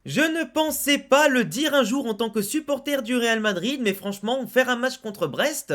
Je ne pensais pas le dire un jour en tant que supporter du Real Madrid, mais franchement, faire un match contre Brest,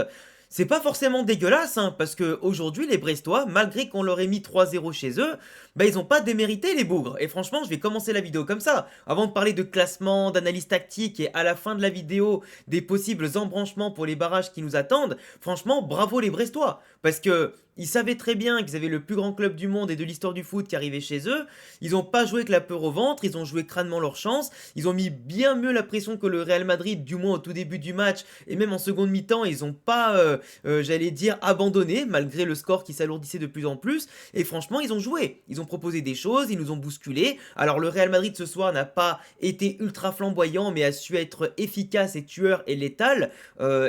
c'est pas forcément dégueulasse, hein, parce que aujourd'hui, les Brestois, malgré qu'on leur ait mis 3-0 chez eux, bah ils ont pas démérité les bougres. Et franchement, je vais commencer la vidéo comme ça. Avant de parler de classement, d'analyse tactique et à la fin de la vidéo des possibles embranchements pour les barrages qui nous attendent, franchement, bravo les Brestois. Parce que ils savaient très bien qu'ils avaient le plus grand club du monde et de l'histoire du foot qui arrivait chez eux. Ils n'ont pas joué avec la peur au ventre, ils ont joué crânement leur chance. Ils ont mis bien mieux la pression que le Real Madrid, du moins au tout début du match. Et même en seconde mi-temps, ils n'ont pas, j'allais dire, abandonné, malgré le score qui s'alourdissait de plus en plus. Et franchement, ils ont joué. Ils ont proposé des choses, ils nous ont bousculés. Alors le Real Madrid ce soir n'a pas été ultra flamboyant, mais a su être efficace et tueur et létal.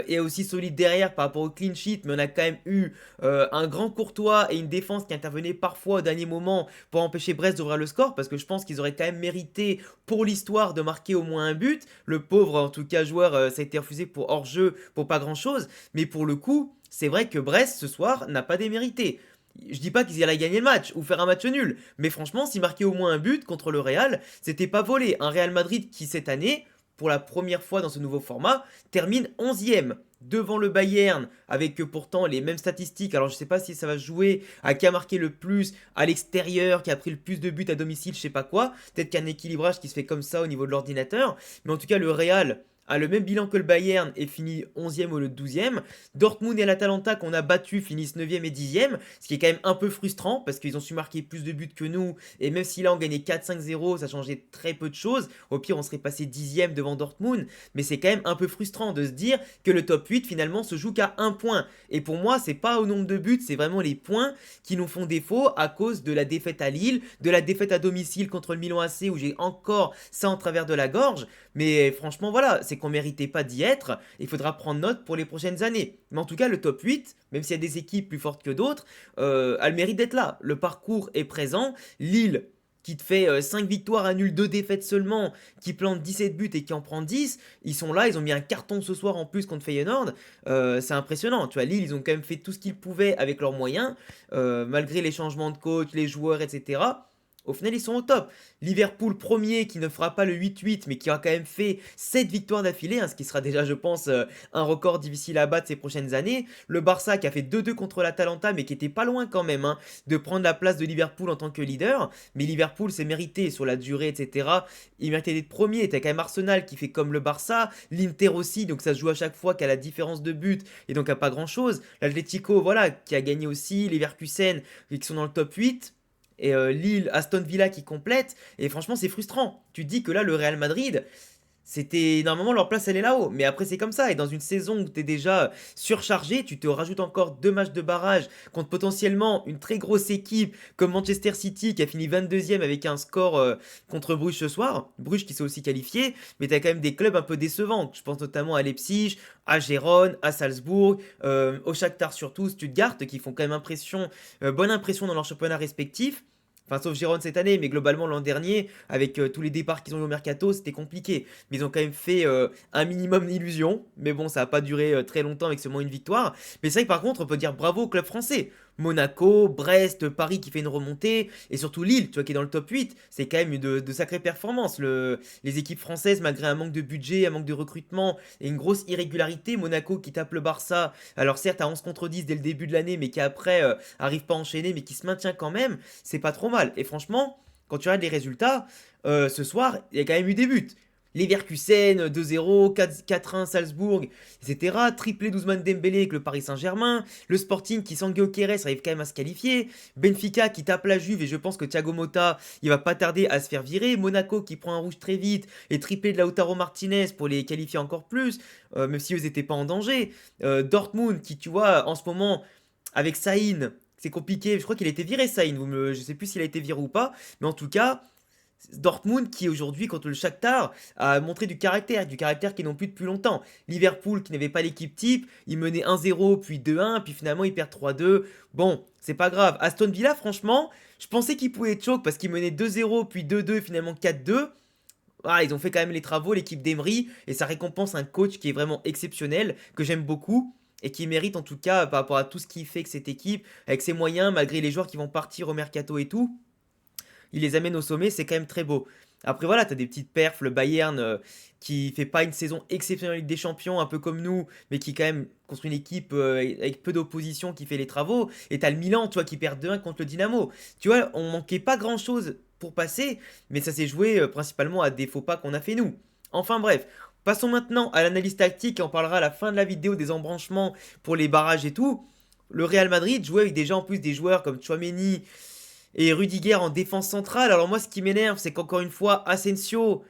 Et aussi solide derrière par rapport au clean sheet. Mais on a quand même eu un grand Courtois et une défense qui intervenait parfois au dernier moment pour empêcher Brest d'ouvrir le score, parce que je pense qu'ils auraient quand même mérité pour l'histoire de marquer au moins un but. Le pauvre, en tout cas, joueur, ça a été refusé pour hors-jeu, pour pas grand-chose. Mais pour le coup, c'est vrai que Brest, ce soir, n'a pas démérité. Je dis pas qu'ils allaient gagner le match ou faire un match nul, mais franchement, s'ils marquaient au moins un but contre le Real, c'était pas volé. Un Real Madrid qui, cette année, pour la première fois dans ce nouveau format, termine 11e devant le Bayern, avec pourtant les mêmes statistiques. Alors je sais pas si ça va jouer à qui a marqué le plus à l'extérieur, qui a pris le plus de buts à domicile, je sais pas quoi. Peut-être qu'il y a un équilibrage qui se fait comme ça au niveau de l'ordinateur. Mais en tout cas, le Real a le même bilan que le Bayern et finit 11e au lieu de 12e. Dortmund et l'Atalanta qu'on a battu finissent 9e et 10e, ce qui est quand même un peu frustrant parce qu'ils ont su marquer plus de buts que nous. Et même si là on gagnait 4-5-0, ça changeait très peu de choses. Au pire, on serait passé 10e devant Dortmund. Mais c'est quand même un peu frustrant de se dire que le top 8 finalement se joue qu'à un point. Et pour moi, c'est pas au nombre de buts, c'est vraiment les points qui nous font défaut à cause de la défaite à Lille, de la défaite à domicile contre le Milan AC où j'ai encore ça en travers de la gorge. Mais franchement, voilà, c'est qu'on méritait pas d'y être. Il faudra prendre note pour les prochaines années. Mais en tout cas, le top 8, même s'il y a des équipes plus fortes que d'autres, a le mérite d'être là. Le parcours est présent. Lille, qui te fait 5 victoires, annule 2 défaites seulement, qui plante 17 buts et qui en prend 10, ils sont là, ils ont mis un carton ce soir en plus contre Feyenoord, c'est impressionnant, tu vois, Lille, ils ont quand même fait tout ce qu'ils pouvaient avec leurs moyens, malgré les changements de coach, les joueurs, etc. Au final, ils sont au top. Liverpool premier qui ne fera pas le 8-8 mais qui a quand même fait 7 victoires d'affilée, hein, ce qui sera déjà, je pense, un record difficile à battre ces prochaines années. Le Barça qui a fait 2-2 contre l'Atalanta mais qui était pas loin quand même, hein, de prendre la place de Liverpool en tant que leader. Mais Liverpool s'est mérité sur la durée, etc. Il méritait d'être premier. T'as quand même Arsenal qui fait comme le Barça, l'Inter aussi, donc ça se joue à chaque fois qu'à la différence de but et donc à pas grand chose. L'Atlético, voilà, qui a gagné aussi, les Leverkusen qui sont dans le top 8 et Lille, Aston Villa qui complète. Et franchement, c'est frustrant. Tu te dis que là, le Real Madrid, c'était normalement leur place elle est là-haut, mais après c'est comme ça. Et dans une saison où tu es déjà surchargé, tu te rajoutes encore 2 matchs de barrage contre potentiellement une très grosse équipe comme Manchester City qui a fini 22e avec un score contre Bruges ce soir. Bruges qui s'est aussi qualifié, mais tu as quand même des clubs un peu décevants. Je pense notamment à Leipzig, à Gérone, à Salzbourg, au Shakhtar surtout, Stuttgart qui font quand même bonne impression dans leurs championnats respectifs. Enfin, sauf Giron cette année, mais globalement l'an dernier, avec tous les départs qu'ils ont eu au mercato, c'était compliqué. Mais ils ont quand même fait un minimum d'illusions. Mais bon, ça n'a pas duré très longtemps avec seulement une victoire. Mais c'est vrai que par contre, on peut dire bravo au club français. Monaco, Brest, Paris qui fait une remontée, et surtout Lille, tu vois, qui est dans le top 8. C'est quand même de sacrées performances. Les équipes françaises, malgré un manque de budget, un manque de recrutement et une grosse irrégularité, Monaco qui tape le Barça, alors certes à 11 contre 10 dès le début de l'année, mais qui après arrive pas à enchaîner, mais qui se maintient quand même, c'est pas trop mal. Et franchement, quand tu regardes les résultats, ce soir, il y a quand même eu des buts. Leverkusen 2-0, 4-1 Salzbourg, etc. Triplé d'Ousmane Dembélé avec le Paris Saint-Germain. Le Sporting qui sans Gyökeres arrive quand même à se qualifier. Benfica qui tape la Juve et je pense que Thiago Motta il va pas tarder à se faire virer. Monaco qui prend un rouge très vite et triplé de Lautaro Martinez pour les qualifier encore plus, même si eux n'étaient pas en danger. Dortmund qui tu vois en ce moment avec Saïn, c'est compliqué. Je crois qu'il a été viré Saïn. Je sais plus s'il a été viré ou pas, mais en tout cas Dortmund qui aujourd'hui contre le Shakhtar a montré du caractère qu'ils n'ont plus depuis longtemps. Liverpool qui n'avait pas l'équipe type, il menait 1-0 puis 2-1 puis finalement il perd 3-2. Bon, c'est pas grave. Aston Villa franchement, je pensais qu'ils pouvaient être choc parce qu'ils menaient 2-0 puis 2-2 finalement 4-2. Ah, ils ont fait quand même les travaux l'équipe d'Emery et ça récompense un coach qui est vraiment exceptionnel que j'aime beaucoup et qui mérite en tout cas par rapport à tout ce qu'il fait avec cette équipe avec ses moyens malgré les joueurs qui vont partir au mercato et tout il les amène au sommet, c'est quand même très beau. Après voilà, t'as des petites perfs, le Bayern qui fait pas une saison exceptionnelle en Ligue des Champions, un peu comme nous, mais qui quand même construit une équipe avec peu d'opposition qui fait les travaux. Et t'as le Milan, tu vois, qui perd 2-1 contre le Dynamo. Tu vois, on manquait pas grand-chose pour passer, mais ça s'est joué principalement à des faux pas qu'on a fait nous. Enfin bref, passons maintenant à l'analyse tactique et on parlera à la fin de la vidéo des embranchements pour les barrages et tout. Le Real Madrid jouait avec déjà en plus des joueurs comme Tchouaméni et Rudiger en défense centrale. Alors moi ce qui m'énerve c'est qu'encore une fois Asensio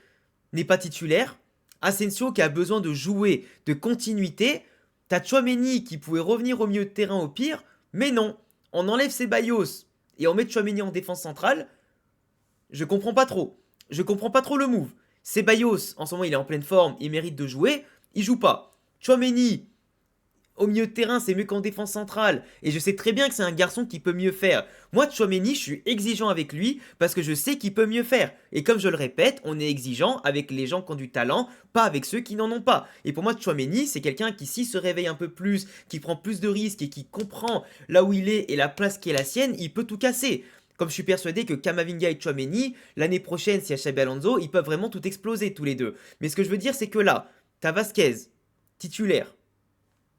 n'est pas titulaire. Asensio qui a besoin de jouer, de continuité. T'as Tchouaméni qui pouvait revenir au milieu de terrain au pire, mais non. On enlève Ceballos et on met Tchouaméni en défense centrale. Je comprends pas trop. Je comprends pas trop le move. Ceballos, en ce moment il est en pleine forme, il mérite de jouer, il joue pas. Tchouaméni, au milieu de terrain, c'est mieux qu'en défense centrale. Et je sais très bien que c'est un garçon qui peut mieux faire. Moi, Tchouaméni, je suis exigeant avec lui parce que je sais qu'il peut mieux faire. Et comme je le répète, on est exigeant avec les gens qui ont du talent, pas avec ceux qui n'en ont pas. Et pour moi, Tchouaméni, c'est quelqu'un qui, s'il se réveille un peu plus, qui prend plus de risques et qui comprend là où il est et la place qui est la sienne, il peut tout casser. Comme je suis persuadé que Kamavinga et Tchouaméni, l'année prochaine, si y a Xabi Alonso, ils peuvent vraiment tout exploser tous les deux. Mais ce que je veux dire, c'est que là, t'as Vasquez, titulaire.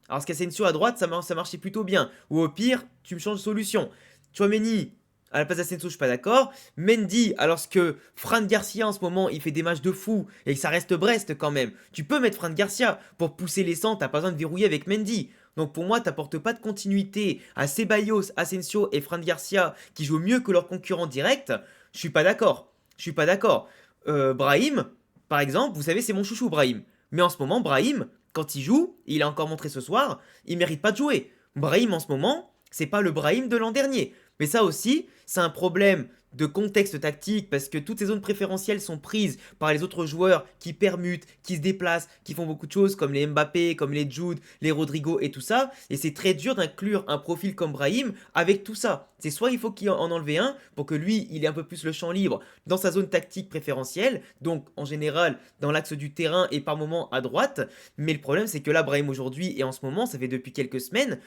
Alors, Asensio à droite, ça marchait plutôt bien. Ou au pire, tu me changes de solution. Chouameni, à la place d'Asensio, je suis pas d'accord. Mendy, alors que Fran Garcia en ce moment, il fait des matchs de fou et que ça reste Brest quand même. Tu peux mettre Fran Garcia pour pousser les centres, t'as pas besoin de verrouiller avec Mendy. Donc pour moi, t'apportes pas de continuité à Ceballos, Asensio et Fran Garcia qui jouent mieux que leurs concurrents directs. Je suis pas d'accord. Je suis pas d'accord. Brahim, par exemple, vous savez, c'est mon chouchou, Brahim. Mais en ce moment, Brahim, quand il joue, il a encore montré ce soir, il mérite pas de jouer. Brahim en ce moment, c'est pas le Brahim de l'an dernier. Mais ça aussi, c'est un problème de contexte tactique parce que toutes ces zones préférentielles sont prises par les autres joueurs qui permutent, qui se déplacent, qui font beaucoup de choses comme les Mbappé, comme les Jude, les Rodrigo et tout ça. Et c'est très dur d'inclure un profil comme Brahim avec tout ça. C'est soit il faut qu'il en enlève un pour que lui, il ait un peu plus le champ libre dans sa zone tactique préférentielle, donc en général dans l'axe du terrain et par moment à droite. Mais le problème, c'est que là, Brahim aujourd'hui et en ce moment, ça fait depuis quelques semaines,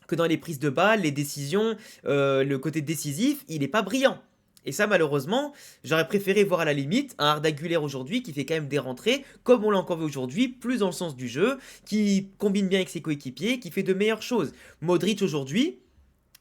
que dans les prises de balles, les décisions, le côté décisif, il n'est pas brillant. Et ça, malheureusement, j'aurais préféré voir à la limite un Arda Güler aujourd'hui qui fait quand même des rentrées, comme on l'a encore vu aujourd'hui, plus dans le sens du jeu, qui combine bien avec ses coéquipiers, qui fait de meilleures choses. Modric aujourd'hui,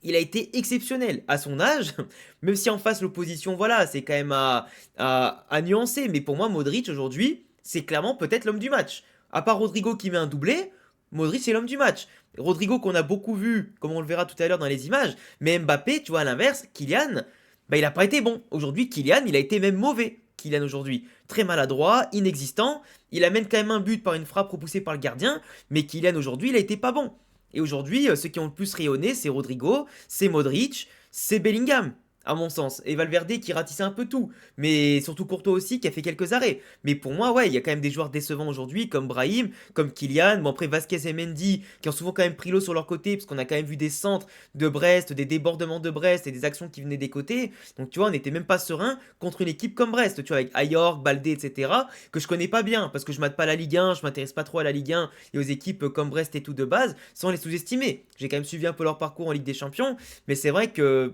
il a été exceptionnel à son âge, même si en face l'opposition, voilà, c'est quand même à nuancer. Mais pour moi, Modric aujourd'hui, c'est clairement peut-être l'homme du match. À part Rodrigo qui met un doublé, Modric c'est l'homme du match. Rodrigo qu'on a beaucoup vu, comme on le verra tout à l'heure dans les images, mais Mbappé, tu vois, à l'inverse, Kylian, bah, il n'a pas été bon. Aujourd'hui, Kylian, il a été même mauvais. Kylian aujourd'hui, très maladroit, inexistant. Il amène quand même un but par une frappe repoussée par le gardien, mais Kylian aujourd'hui, il a été pas bon. Et aujourd'hui, ceux qui ont le plus rayonné, c'est Rodrigo, c'est Modric, c'est Bellingham, à mon sens. Et Valverde qui ratissait un peu tout. Mais surtout Courtois aussi qui a fait quelques arrêts. Mais pour moi, ouais, il y a quand même des joueurs décevants aujourd'hui, comme Brahim, comme Kylian. Bon, après Vasquez et Mendy, qui ont souvent quand même pris l'eau sur leur côté, parce qu'on a quand même vu des centres de Brest, des débordements de Brest et des actions qui venaient des côtés. Donc tu vois, on n'était même pas serein contre une équipe comme Brest, tu vois, avec Ayork, Baldé, etc., que je connais pas bien, parce que je mate pas la Ligue 1, je m'intéresse pas trop à la Ligue 1 et aux équipes comme Brest et tout de base, sans les sous-estimer. J'ai quand même suivi un peu leur parcours en Ligue des Champions, mais c'est vrai que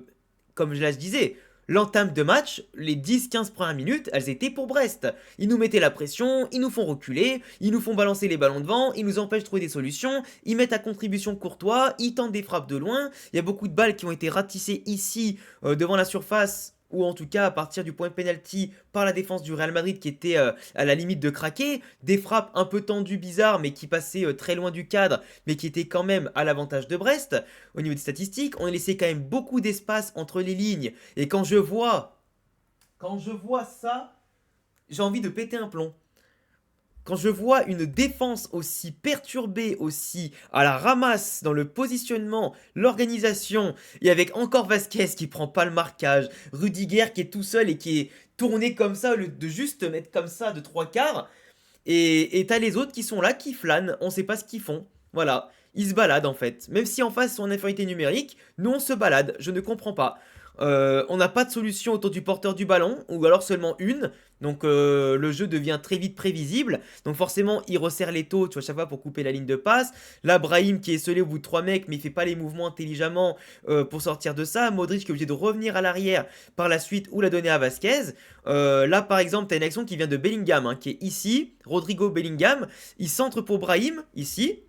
comme je disais, l'entame de match, les 10-15 premières minutes, elles étaient pour Brest. Ils nous mettaient la pression, ils nous font reculer, ils nous font balancer les ballons devant, ils nous empêchent de trouver des solutions, ils mettent à contribution Courtois, ils tentent des frappes de loin. Il y a beaucoup de balles qui ont été ratissées ici, devant la surface, ou en tout cas à partir du point de penalty par la défense du Real Madrid qui était à la limite de craquer, des frappes un peu tendues, bizarres, mais qui passaient très loin du cadre, mais qui étaient quand même à l'avantage de Brest. Au niveau des statistiques, on a laissé quand même beaucoup d'espace entre les lignes, et quand je vois ça, j'ai envie de péter un plomb. Quand je vois une défense aussi perturbée, aussi à la ramasse dans le positionnement, l'organisation, et avec encore Vasquez qui prend pas le marquage, Rudiger qui est tout seul et qui est tourné comme ça au lieu de juste mettre comme ça de trois quarts, et t'as les autres qui sont là, qui flânent, on sait pas ce qu'ils font. Voilà, ils se baladent en fait. Même si en face ils sont en infériorité numérique, nous on se balade, je ne comprends pas. On n'a pas de solution autour du porteur du ballon, ou alors seulement une. Donc le jeu devient très vite prévisible. Donc forcément, il resserre les taux, tu vois, chaque fois pour couper la ligne de passe. Là, Brahim qui est scellé au bout de 3 mecs, mais il fait pas les mouvements intelligemment pour sortir de ça. Modric qui est obligé de revenir à l'arrière par la suite ou la donner à Vasquez. Là, par exemple, tu as une action qui vient de Bellingham, hein, qui est ici. Rodrigo Bellingham. Il centre pour Brahim, ici,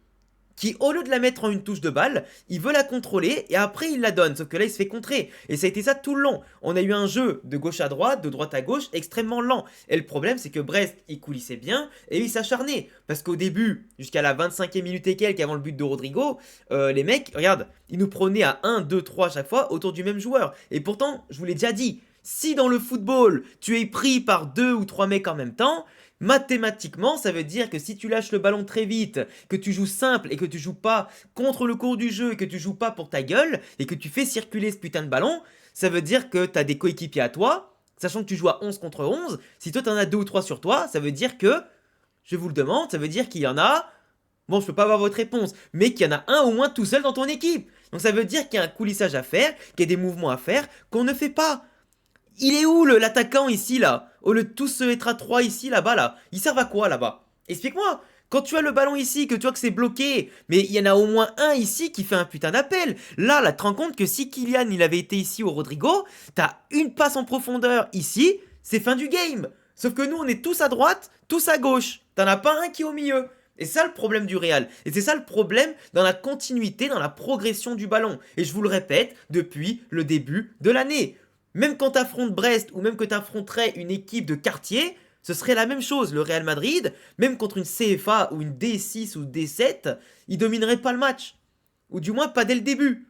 qui au lieu de la mettre en une touche de balle, il veut la contrôler et après il la donne, sauf que là il se fait contrer. Et ça a été ça tout le long. On a eu un jeu de gauche à droite, de droite à gauche, extrêmement lent. Et le problème c'est que Brest, il coulissait bien et il s'acharnait. Parce qu'au début, jusqu'à la 25e minute et quelques avant le but de Rodrigo, les mecs, regarde, ils nous prenaient à 1, 2, 3 à chaque fois autour du même joueur. Et pourtant, je vous l'ai déjà dit, si dans le football, tu es pris par 2 ou 3 mecs en même temps, mathématiquement, ça veut dire que si tu lâches le ballon très vite, que tu joues simple et que tu joues pas contre le cours du jeu et que tu joues pas pour ta gueule et que tu fais circuler ce putain de ballon, ça veut dire que tu as des coéquipiers à toi, sachant que tu joues à 11 contre 11. Si toi t'en as 2 ou 3 sur toi, ça veut dire que, je vous le demande, ça veut dire qu'il y en a, bon je peux pas avoir votre réponse, mais qu'il y en a un au moins tout seul dans ton équipe. Donc ça veut dire qu'il y a un coulissage à faire, qu'il y a des mouvements à faire qu'on ne fait pas. Il est où l'attaquant ici là? Au lieu de tous se mettre à 3 ici, là-bas là. Ils servent à quoi là-bas? Explique-moi. Quand tu as le ballon ici, que tu vois que c'est bloqué, mais il y en a au moins un ici qui fait un putain d'appel. Là, tu te rends compte que si Kylian il avait été ici au Rodrigo, t'as une passe en profondeur ici, c'est fin du game. Sauf que nous on est tous à droite, tous à gauche. T'en as pas un qui est au milieu. Et c'est ça le problème du Real. Et c'est ça le problème dans la continuité, dans la progression du ballon. Et je vous le répète depuis le début de l'année. Même quand tu affrontes Brest ou même que tu affronterais une équipe de quartier, ce serait la même chose. Le Real Madrid, même contre une CFA ou une D6 ou D7, ils domineraient pas le match. Ou du moins pas dès le début.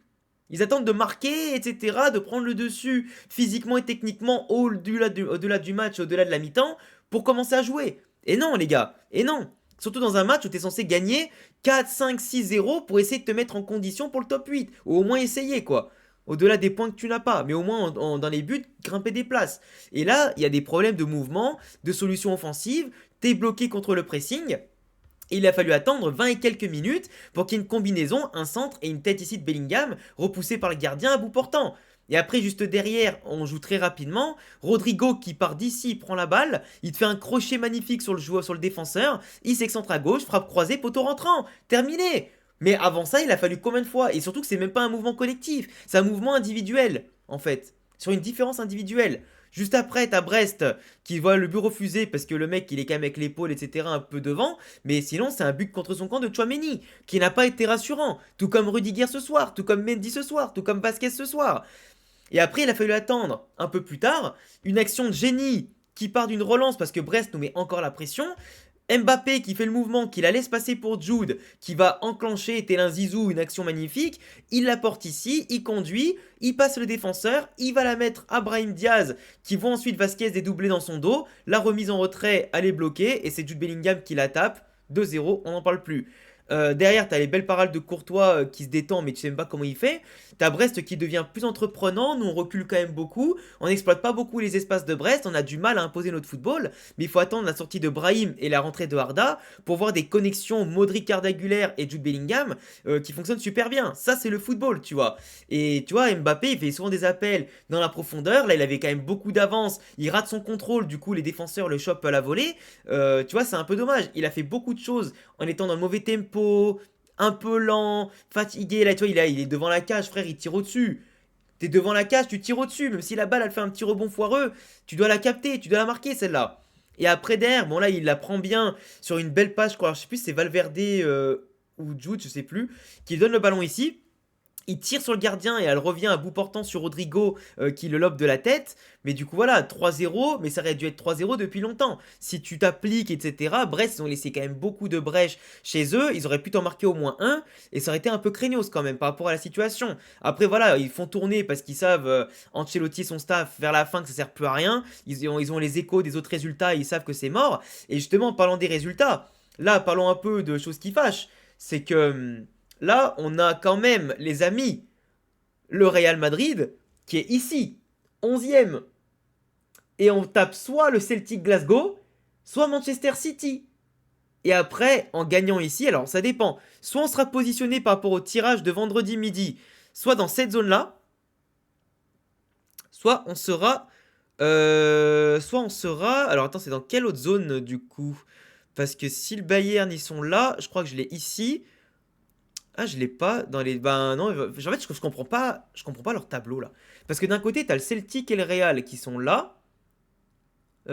Ils attendent de marquer, etc., de prendre le dessus physiquement et techniquement au-delà du match, au-delà de la mi-temps, pour commencer à jouer. Et non, les gars, et non. Surtout dans un match où tu es censé gagner 4, 5, 6-0 pour essayer de te mettre en condition pour le top 8. Ou au moins essayer, quoi. Au-delà des points que tu n'as pas, mais au moins dans les buts, grimper des places. Et là, il y a des problèmes de mouvement, de solutions offensives, t'es bloqué contre le pressing. Et il a fallu attendre 20 et quelques minutes pour qu'il y ait une combinaison, un centre et une tête ici de Bellingham, repoussée par le gardien à bout portant. Et après, juste derrière, on joue très rapidement. Rodrigo qui part d'ici, prend la balle, il te fait un crochet magnifique sur le joueur, sur le défenseur, il s'excentre à gauche, frappe croisée, poteau rentrant. Terminé. Mais avant ça, il a fallu combien de fois? Et surtout que c'est même pas un mouvement collectif, c'est un mouvement individuel, en fait. Sur une différence individuelle. Juste après, t'as Brest qui voit le but refusé parce que le mec il est quand même avec l'épaule, etc., un peu devant. Mais sinon, c'est un but contre son camp de Tchouaméni qui n'a pas été rassurant. Tout comme Rudiger ce soir, tout comme Mendy ce soir, tout comme Vasquez ce soir. Et après, il a fallu attendre un peu plus tard une action de génie qui part d'une relance parce que Brest nous met encore la pression. Mbappé qui fait le mouvement, qui la laisse passer pour Jude, qui va enclencher tel un Zizou, une action magnifique. Il la porte ici, il conduit, il passe le défenseur, il va la mettre à Brahim Diaz, qui voit ensuite Vasquez dédoubler dans son dos. La remise en retrait, elle est bloquée, et c'est Jude Bellingham qui la tape. 2-0, on n'en parle plus. Derrière, t'as les belles parades de Courtois qui se détend, mais tu sais même pas comment il fait. T'as Brest qui devient plus entreprenant. Nous, on recule quand même beaucoup. On n'exploite pas beaucoup les espaces de Brest. On a du mal à imposer notre football. Mais il faut attendre la sortie de Brahim et la rentrée de Arda pour voir des connexions Modric, Ardagulaire et Jude Bellingham qui fonctionnent super bien. Ça, c'est le football, tu vois. Et tu vois, Mbappé, il fait souvent des appels dans la profondeur. Là, il avait quand même beaucoup d'avance. Il rate son contrôle. Du coup, les défenseurs le chopent à la volée. Tu vois, c'est un peu dommage. Il a fait beaucoup de choses en étant dans le mauvais tempo, un peu lent, fatigué. Là, tu vois, il est devant la cage, frère, il tire au-dessus. T'es devant la cage, tu tires au-dessus. Même si la balle, elle fait un petit rebond foireux, tu dois la capter, tu dois la marquer, celle-là. Et après, derrière, bon, là, il la prend bien sur une belle passe, je crois. Alors, je sais plus si c'est Valverde ou Jude, je sais plus, qui donne le ballon ici. Il tire sur le gardien et elle revient à bout portant sur Rodrigo qui le lobe de la tête. Mais du coup, voilà, 3-0, mais ça aurait dû être 3-0 depuis longtemps. Si tu t'appliques, etc. Brest, ils ont laissé quand même beaucoup de brèches chez eux. Ils auraient pu t'en marquer au moins un. Et ça aurait été un peu craignos quand même par rapport à la situation. Après, voilà, ils font tourner parce qu'ils savent, Ancelotti et son staff, vers la fin, que ça sert plus à rien. Ils ont les échos des autres résultats et ils savent que c'est mort. Et justement, en parlant des résultats, là, parlons un peu de choses qui fâchent. C'est que là, on a quand même, les amis, le Real Madrid, qui est ici, 11e. Et on tape soit le Celtic Glasgow, soit Manchester City. Et après, en gagnant ici, alors ça dépend. Soit on sera positionné par rapport au tirage de vendredi midi, soit dans cette zone-là, soit on sera... soit on sera... Alors attends, c'est dans quelle autre zone du coup? Parce que si le Bayern ils sont là, je crois que je l'ai ici. Ah, je l'ai pas dans les... Ben non, en fait, je comprends pas leur tableau là. Parce que d'un côté, t'as le Celtic et le Real qui sont là.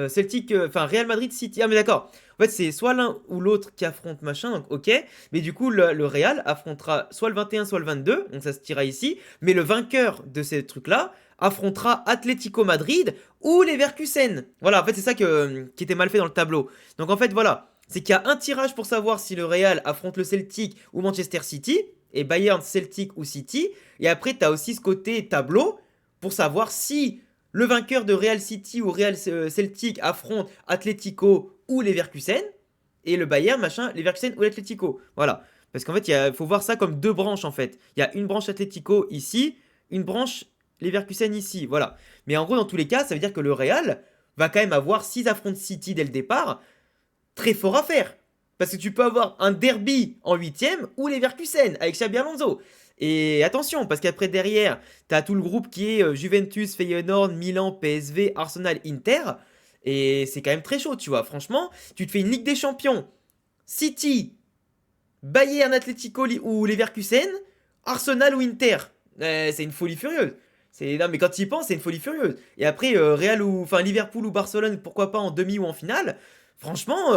Celtic, enfin Real Madrid City. Ah mais d'accord. En fait, c'est soit l'un ou l'autre qui affronte machin, donc ok. Mais du coup, le Real affrontera soit le 21, soit le 22, donc ça se tirera ici. Mais le vainqueur de ces trucs-là affrontera Atlético Madrid ou Leverkusen. Voilà, en fait, c'est ça qui était mal fait dans le tableau. Donc en fait, voilà. C'est qu'il y a un tirage pour savoir si le Real affronte le Celtic ou Manchester City, et Bayern, Celtic ou City. Et après, tu as aussi ce côté tableau pour savoir si le vainqueur de Real City ou Real Celtic affronte Atlético ou Leverkusen. Et le Bayern, machin, Leverkusen ou l'Atlético. Voilà. Parce qu'en fait, il faut voir ça comme deux branches en fait. Il y a une branche Atlético ici, une branche Leverkusen ici. Voilà. Mais en gros, dans tous les cas, ça veut dire que le Real va quand même avoir, s'ils affrontent City dès le départ, très fort à faire. Parce que tu peux avoir un derby en huitième ou Leverkusen avec Xabi Alonso. Et attention, parce qu'après derrière, t'as tout le groupe qui est Juventus, Feyenoord, Milan, PSV, Arsenal, Inter. Et c'est quand même très chaud, tu vois. Franchement, tu te fais une Ligue des Champions. City, Bayern, Atlético ou Leverkusen, Arsenal ou Inter. C'est une folie furieuse. Non, mais quand tu y penses, c'est une folie furieuse. Et après, Real ou enfin Liverpool ou Barcelone, pourquoi pas en demi ou en finale. Franchement,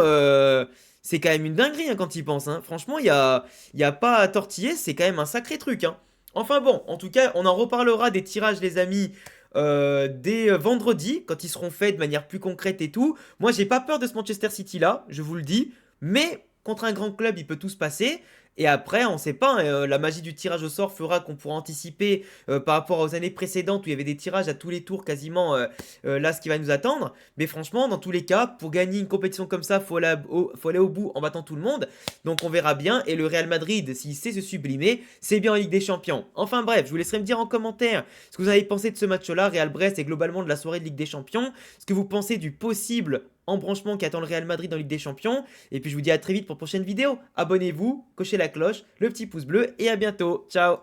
c'est quand même une dinguerie hein, quand tu y penses. Hein. Franchement, y a pas à tortiller, c'est quand même un sacré truc. Hein. Enfin bon, en tout cas, on en reparlera des tirages, les amis, dès vendredi, quand ils seront faits de manière plus concrète et tout. Moi, j'ai pas peur de ce Manchester City là, je vous le dis. Mais contre un grand club, il peut tout se passer. Et après, on sait pas, hein, la magie du tirage au sort fera qu'on pourra anticiper par rapport aux années précédentes où il y avait des tirages à tous les tours quasiment, là ce qui va nous attendre. Mais franchement, dans tous les cas, pour gagner une compétition comme ça, faut aller au bout en battant tout le monde. Donc on verra bien. Et le Real Madrid, s'il sait se sublimer, c'est bien en Ligue des Champions. Enfin bref, je vous laisserai me dire en commentaire ce que vous avez pensé de ce match-là, Real Brest et globalement de la soirée de Ligue des Champions. Ce que vous pensez du possible embranchement qui attend le Real Madrid en Ligue des Champions. Et puis je vous dis à très vite pour une prochaine vidéo. Abonnez-vous, cochez la cloche, le petit pouce bleu et à bientôt. Ciao.